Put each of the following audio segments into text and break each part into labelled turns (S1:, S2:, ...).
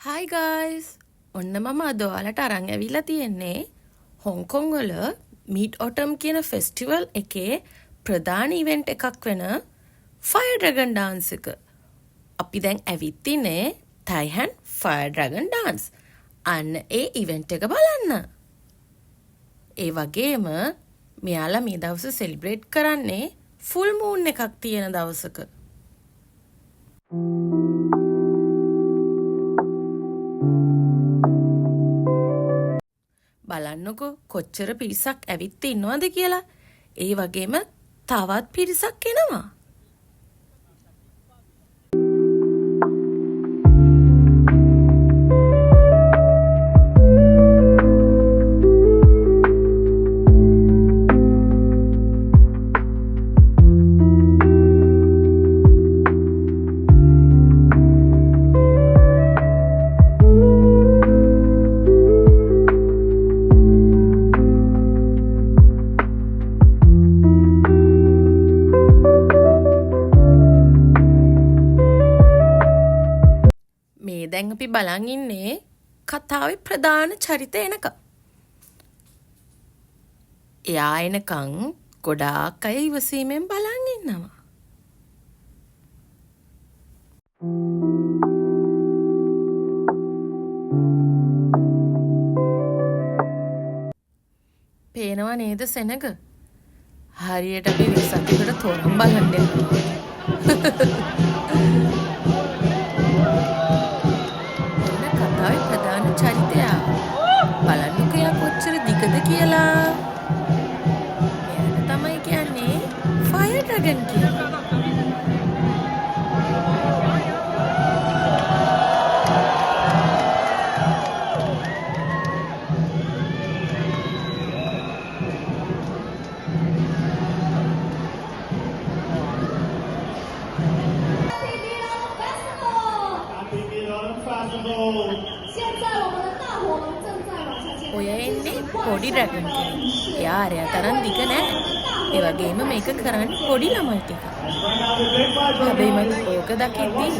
S1: Hi guys! ඔන්න මම අද ඔයාලට අරන් ඇවිල්ලා තියෙන්නේ හොංකොං වල මීඩ් ඔටම් කියන ෆෙස්ටිවල් එකේ ප්‍රධාන ඉවෙන්ට් එකක් වෙන ෆයර් ඩ්‍රැගන් ඩාන්ස් එක. අපි දැන් ඇවිත් ඉන්නේ තයිහන් ෆයර් ඩ්‍රැගන් ඩාන්ස්. අන්න ඒ ඉවෙන්ට් එක බලන්න. ඒ වගේම මෙයාලා මේ දවස් සෙලිබ්‍රේට් කරන්නේ ෆුල් මූන් එකක් තියෙන දවසක. බලන්නකෝ කොච්චර පිරිසක් ඇවිත් ඉන්නවද කියලා. ඒ වගේම තවත් පිරිසක් එනවා. මේ දැන් අපි බලන් ඉන්නේ කතාවේ ප්‍රධාන චරිත එනක. එයා එනකන් ගොඩාක් අය ඉවසීමෙන් බලන් ඉන්නවා. පේනවා නේද සෙනග? හරියට අපි විසක්කට තොරන් බලන්න යනවා. ප්‍රධාන චරිතයා බලන්නකෝ එයා කොච්චර දිගද කියලා. එයාට තමයි කියන්නේ ෆයර් ඩ්‍රැගන් කියලා. ඔය එන්නේ පොඩි ඩ්‍රැගන් කෙනෙක්. එයා අරයා තරම් දිග නෑ. ඒ වගේම මේක කරන්නේ පොඩි ළමයි ටික. හැබැයි මම ඕක දකිද්දී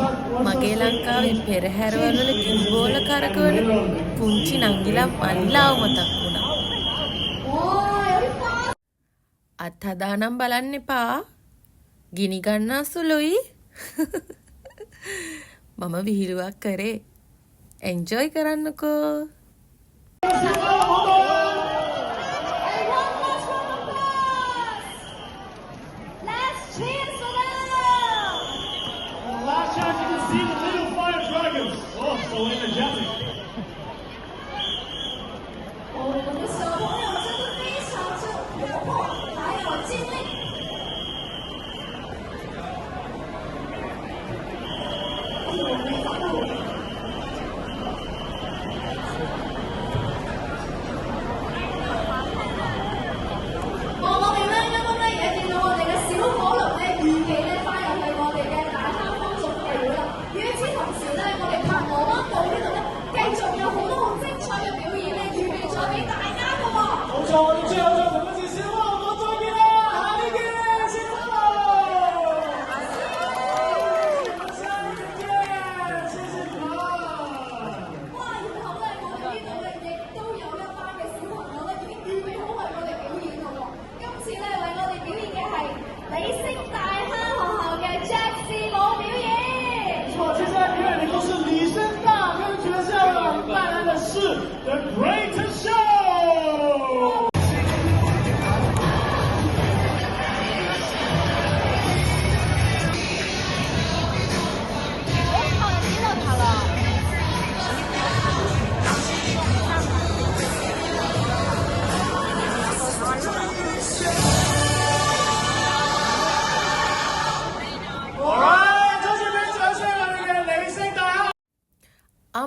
S1: මගේ ලංකාවේ පෙරහැරවල ගිනි බෝල කරකවන පුංචි නංගිලා මල්ලාව මතක් වුණා. අත්හදානම් බලන්න එපා. ගිනි ගන්නා සුළුයි. මම විහිළුවක් කරේ. එන්ජොයි කරන්නකෝ.
S2: The greatest show!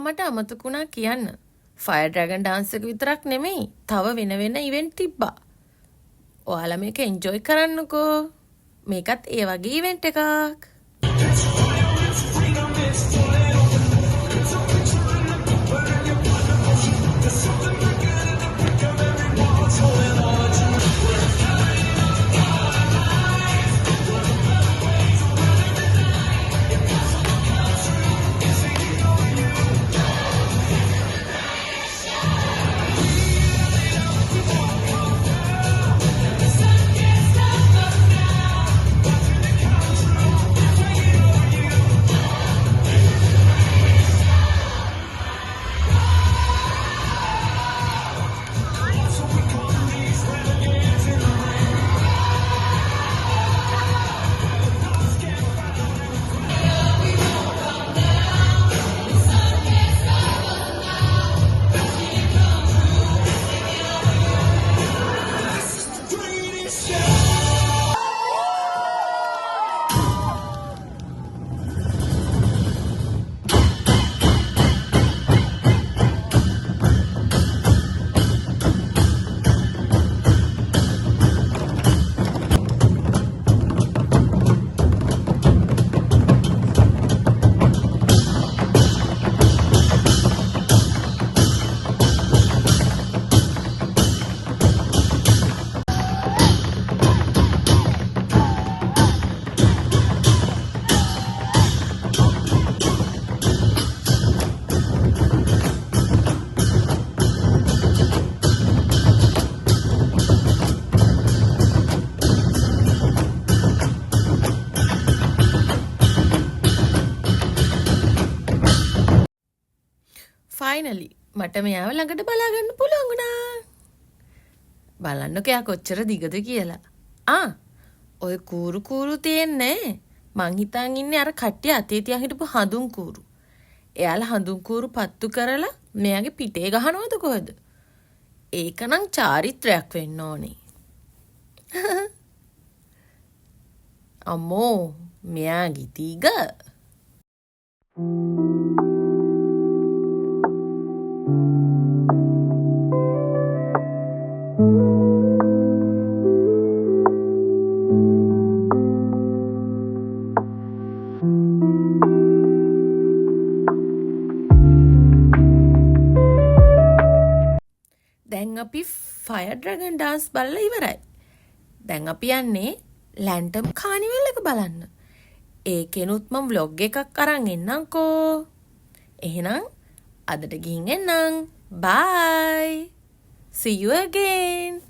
S1: මට අමතකුණා කියන්න. ෆයර් ඩ්‍රැගන් ඩාන්ස් එක විතරක් නෙමෙයි, තව වෙන වෙන ඉවෙන්ට් තිබ්බා. ඔයාලා මේක එන්ජොයි කරන්නකෝ. මේකත් ඒ වගේ ඉවෙන්ට් එකක්. ෆයිනලි මට මෙයාව ළඟට බලාගන්න පුළුවන් වුණා. බලන්නකෝ එයා කොච්චර දිගද කියලා. ඔය කූරු තියෙන්නේ මං හිතන් ඉන්නේ අර කට්ටිය අතේ තියා හිටපු හඳුන් කූරු. එයාලා හඳුන් කූරු පත්තු කරලා මෙයාගේ පිටේ ගහනවද කොහෙද? ඒකනම් චාරිත්‍රයක් වෙන්න ඕනේ. අම්මෝ මෙයා ගිතීග. දැන් අපි ෆයර් ඩ්‍රැගන් ඩාන්ස් බලලා ඉවරයි. දැන් අපි යන්නේ ලැන්ටම් කානිවල් එක බලන්න. ඒකෙනුත් මම vlog එකක් අරන් එන්නම්කෝ. එහෙනම් අදට ගිහින් එන්නම්. Bye. See you again.